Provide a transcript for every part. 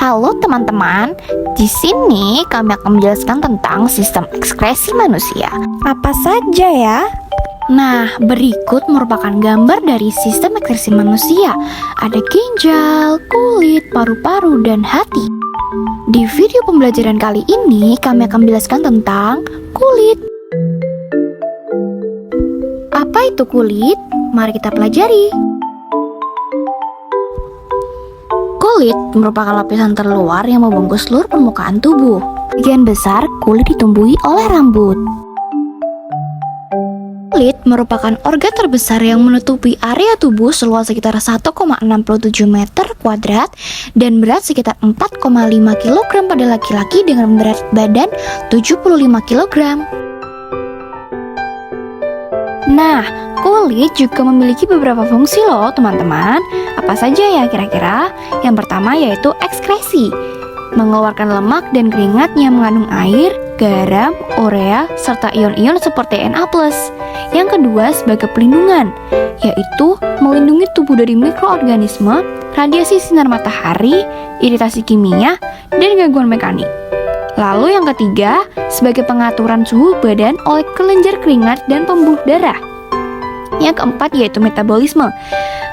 Halo teman-teman, di sini kami akan menjelaskan tentang sistem ekskresi manusia. Apa saja ya? Nah, berikut merupakan gambar dari sistem ekskresi manusia. Ada ginjal, kulit, paru-paru, dan hati. Di video pembelajaran kali ini, kami akan menjelaskan tentang kulit. Apa itu kulit? Mari kita pelajari. Kulit merupakan lapisan terluar yang membungkus seluruh permukaan tubuh. Bagian besar kulit ditumbuhi oleh rambut. Kulit merupakan organ terbesar yang menutupi area tubuh seluas sekitar 1,67 meter kuadrat dan berat sekitar 4,5 kg pada laki-laki dengan berat badan 75 kg. Nah, kulit juga memiliki beberapa fungsi loh teman-teman. Apa saja ya kira-kira? Yang pertama yaitu ekskresi, mengeluarkan lemak dan keringat yang mengandung air, garam, urea, serta ion-ion seperti Na+. Yang kedua sebagai pelindungan, yaitu melindungi tubuh dari mikroorganisme, radiasi sinar matahari, iritasi kimia, dan gangguan mekanik. Lalu yang ketiga, sebagai pengaturan suhu badan oleh kelenjar keringat dan pembuluh darah. Yang keempat yaitu metabolisme,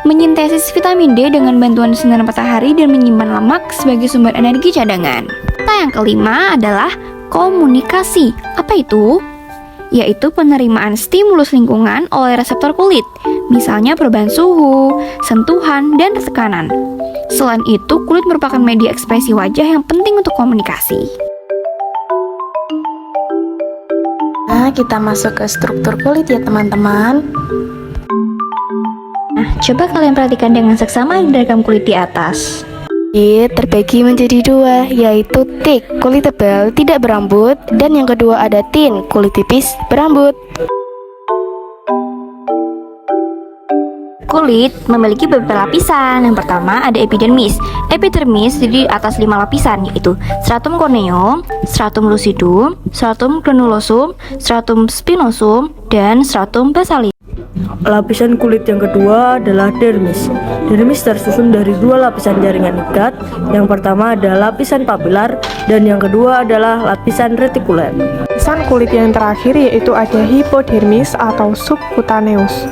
menyintesis vitamin D dengan bantuan sinar matahari dan menyimpan lemak sebagai sumber energi cadangan. Yang kelima adalah komunikasi. Apa itu? Yaitu penerimaan stimulus lingkungan oleh reseptor kulit, misalnya perubahan suhu, sentuhan, dan tekanan. Selain itu, kulit merupakan media ekspresi wajah yang penting untuk komunikasi. Nah, kita masuk ke struktur kulit ya teman-teman. Nah, coba kalian perhatikan dengan seksama diagram kulit di atas. Kulit terbagi menjadi dua, yaitu thick, kulit tebal tidak berambut, dan yang kedua ada thin, kulit tipis berambut. Kulit memiliki beberapa lapisan. Yang pertama ada epidermis. Epidermis terdiri atas 5 lapisan, yaitu stratum corneum, stratum lucidum, stratum granulosum, stratum spinosum, dan stratum basalis. Lapisan kulit yang kedua adalah dermis. Dermis tersusun dari 2 lapisan jaringan ikat. Yang pertama adalah lapisan papilar dan yang kedua adalah lapisan retikuler. Lapisan kulit yang terakhir yaitu ada hipodermis atau subcutaneus.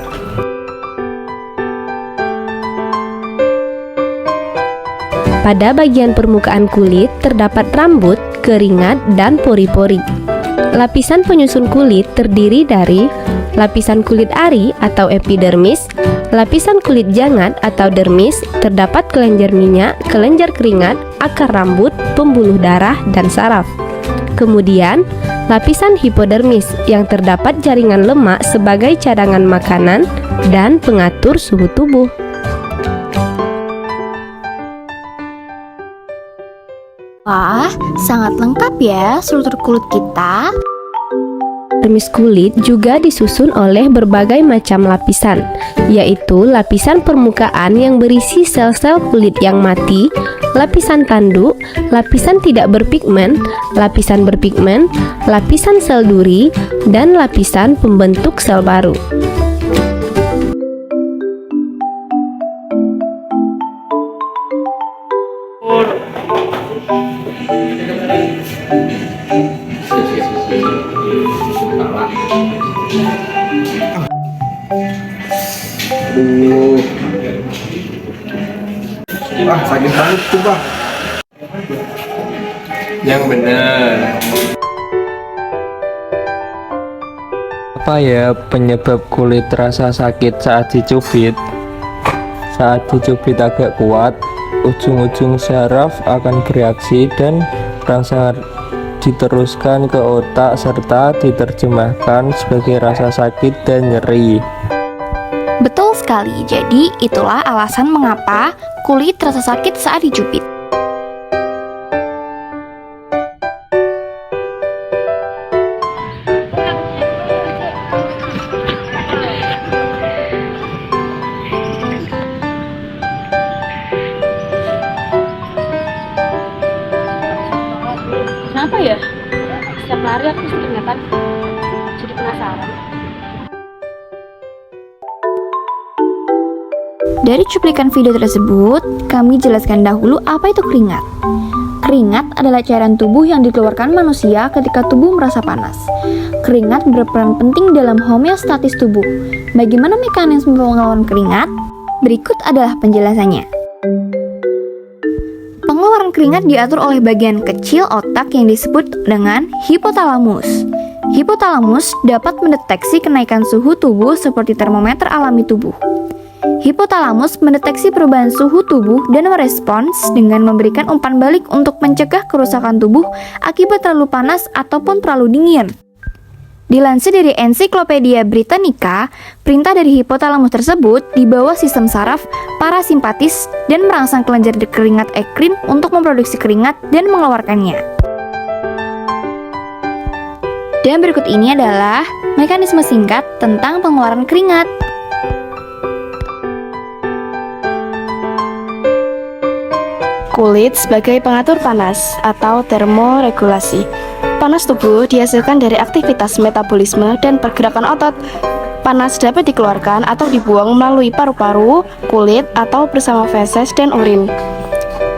Pada bagian permukaan kulit terdapat rambut, keringat, dan pori-pori. Lapisan penyusun kulit terdiri dari lapisan kulit ari atau epidermis, lapisan kulit jangat atau dermis, terdapat kelenjar minyak, kelenjar keringat, akar rambut, pembuluh darah, dan saraf. Kemudian, lapisan hipodermis yang terdapat jaringan lemak sebagai cadangan makanan dan pengatur suhu tubuh. Wah, sangat lengkap ya struktur kulit kita. Dermis kulit juga disusun oleh berbagai macam lapisan, yaitu lapisan permukaan yang berisi sel-sel kulit yang mati, lapisan tanduk, lapisan tidak berpigmen, lapisan berpigmen, lapisan sel duri, dan lapisan pembentuk sel baru. Wah, sakit banget tuh, Pak. Yang bener. Apa ya penyebab kulit terasa sakit saat dicubit? Saat dicubit agak kuat, ujung-ujung syaraf akan bereaksi dan rangsang diteruskan ke otak serta diterjemahkan sebagai rasa sakit dan nyeri. Betul sekali, jadi itulah alasan mengapa kulit terasa sakit saat dicubit. Kenapa ya? Setiap hari aku ternyata jadi penasaran. Dari cuplikan video tersebut, kami jelaskan dahulu apa itu keringat. Keringat adalah cairan tubuh yang dikeluarkan manusia ketika tubuh merasa panas. Keringat berperan penting dalam homeostatis tubuh. Bagaimana mekanisme pengeluaran keringat? Berikut adalah penjelasannya. Pengeluaran keringat diatur oleh bagian kecil otak yang disebut dengan hipotalamus. Hipotalamus dapat mendeteksi kenaikan suhu tubuh seperti termometer alami tubuh. Hipotalamus mendeteksi perubahan suhu tubuh dan merespons dengan memberikan umpan balik untuk mencegah kerusakan tubuh akibat terlalu panas ataupun terlalu dingin. Dilansir dari Ensiklopedia Britannica, perintah dari hipotalamus tersebut di bawah sistem saraf parasimpatis dan merangsang kelenjar keringat ekrin untuk memproduksi keringat dan mengeluarkannya. Dan berikut ini adalah mekanisme singkat tentang pengeluaran keringat. Kulit sebagai pengatur panas atau termoregulasi. Panas tubuh dihasilkan dari aktivitas metabolisme dan pergerakan otot. Panas dapat dikeluarkan atau dibuang melalui paru-paru, kulit, atau bersama feses dan urin.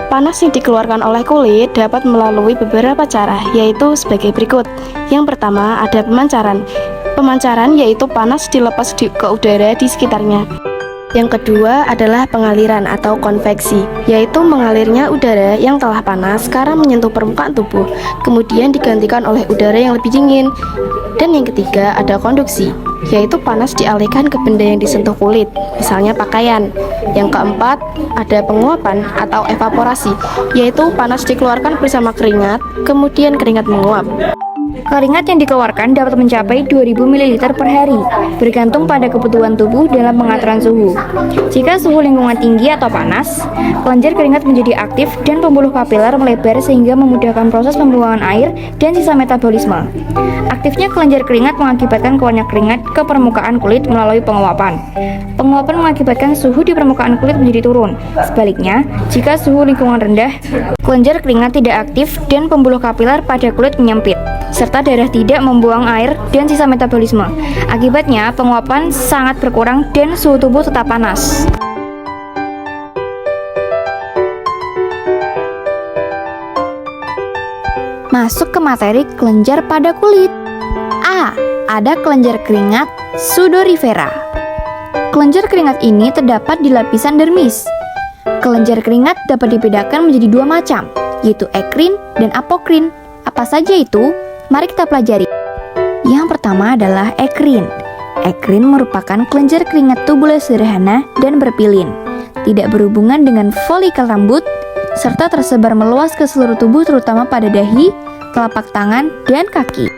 Panas yang dikeluarkan oleh kulit dapat melalui beberapa cara, yaitu sebagai berikut. Yang pertama ada pemancaran. Pemancaran yaitu panas dilepas ke udara di sekitarnya. Yang kedua adalah pengaliran atau konveksi, yaitu mengalirnya udara yang telah panas karena menyentuh permukaan tubuh, kemudian digantikan oleh udara yang lebih dingin. Dan yang ketiga ada konduksi, yaitu panas dialihkan ke benda yang disentuh kulit, misalnya pakaian. Yang keempat ada penguapan atau evaporasi, yaitu panas dikeluarkan bersama keringat, kemudian keringat menguap. Keringat yang dikeluarkan dapat mencapai 2000 ml per hari, bergantung pada kebutuhan tubuh dalam pengaturan suhu. Jika suhu lingkungan tinggi atau panas, kelenjar keringat menjadi aktif dan pembuluh kapiler melebar sehingga memudahkan proses pembuangan air dan sisa metabolisme. Aktifnya kelenjar keringat mengakibatkan keluarnya keringat ke permukaan kulit melalui penguapan. Penguapan mengakibatkan suhu di permukaan kulit menjadi turun. Sebaliknya, jika suhu lingkungan rendah, kelenjar keringat tidak aktif dan pembuluh kapiler pada kulit menyempit, serta darah tidak membuang air dan sisa metabolisme. Akibatnya, penguapan sangat berkurang dan suhu tubuh tetap panas. Masuk ke materi kelenjar pada kulit. A. Ada kelenjar keringat sudorifera. Kelenjar keringat ini terdapat di lapisan dermis. Kelenjar keringat dapat dibedakan menjadi dua macam, yaitu ekrin dan apokrin. Apa saja itu? Mari kita pelajari. Yang pertama adalah ekrin. Ekrin merupakan kelenjar keringat tubular sederhana dan berpilin, tidak berhubungan dengan folikel rambut, serta tersebar meluas ke seluruh tubuh terutama pada dahi, telapak tangan, dan kaki.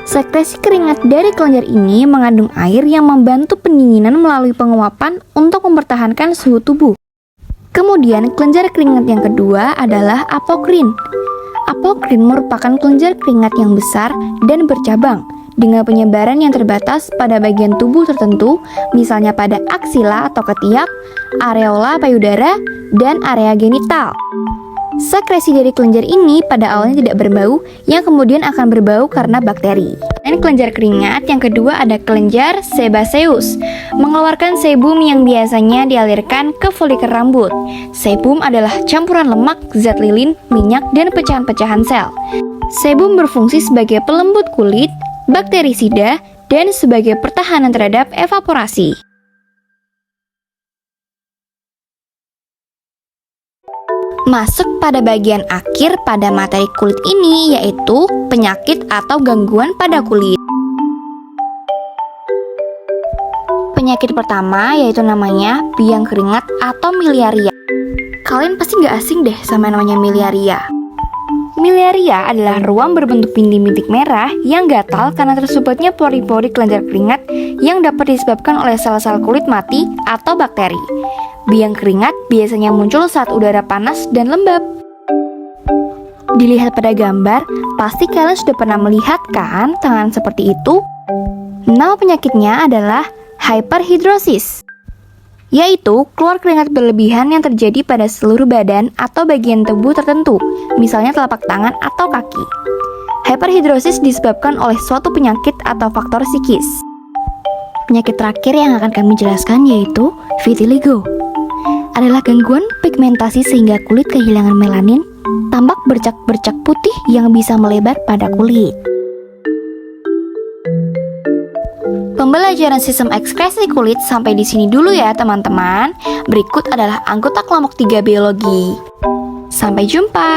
Sekresi keringat dari kelenjar ini mengandung air yang membantu pendinginan melalui penguapan untuk mempertahankan suhu tubuh. Kemudian kelenjar keringat yang kedua adalah apokrin. Apokrin merupakan kelenjar keringat yang besar dan bercabang dengan penyebaran yang terbatas pada bagian tubuh tertentu, misalnya pada aksila atau ketiak, areola payudara, dan area genital. Sekresi dari kelenjar ini pada awalnya tidak berbau, yang kemudian akan berbau karena bakteri. Dan kelenjar keringat yang kedua ada kelenjar sebaceus, mengeluarkan sebum yang biasanya dialirkan ke folikel rambut. Sebum adalah campuran lemak, zat lilin, minyak, dan pecahan-pecahan sel. Sebum berfungsi sebagai pelembut kulit, bakterisida, dan sebagai pertahanan terhadap evaporasi. Masuk pada bagian akhir pada materi kulit ini, yaitu penyakit atau gangguan pada kulit. Penyakit pertama yaitu namanya biang keringat atau miliaria. Kalian pasti nggak asing deh sama namanya miliaria. Miliaria adalah ruam berbentuk bintik-bintik merah yang gatal karena tersumbatnya pori-pori kelenjar keringat yang dapat disebabkan oleh sel-sel kulit mati atau bakteri. Biang keringat biasanya muncul saat udara panas dan lembab. Dilihat pada gambar, pasti kalian sudah pernah melihat kan tangan seperti itu? Nama penyakitnya adalah hyperhidrosis, yaitu keluar keringat berlebihan yang terjadi pada seluruh badan atau bagian tubuh tertentu, misalnya telapak tangan atau kaki. Hyperhidrosis disebabkan oleh suatu penyakit atau faktor psikis. Penyakit terakhir yang akan kami jelaskan yaitu vitiligo. Adalah gangguan pigmentasi sehingga kulit kehilangan melanin tampak bercak-bercak putih yang bisa melebar pada kulit. Pembelajaran sistem ekskresi kulit sampai di sini dulu ya teman-teman. Berikut adalah anggota kelompok 3 biologi. Sampai jumpa.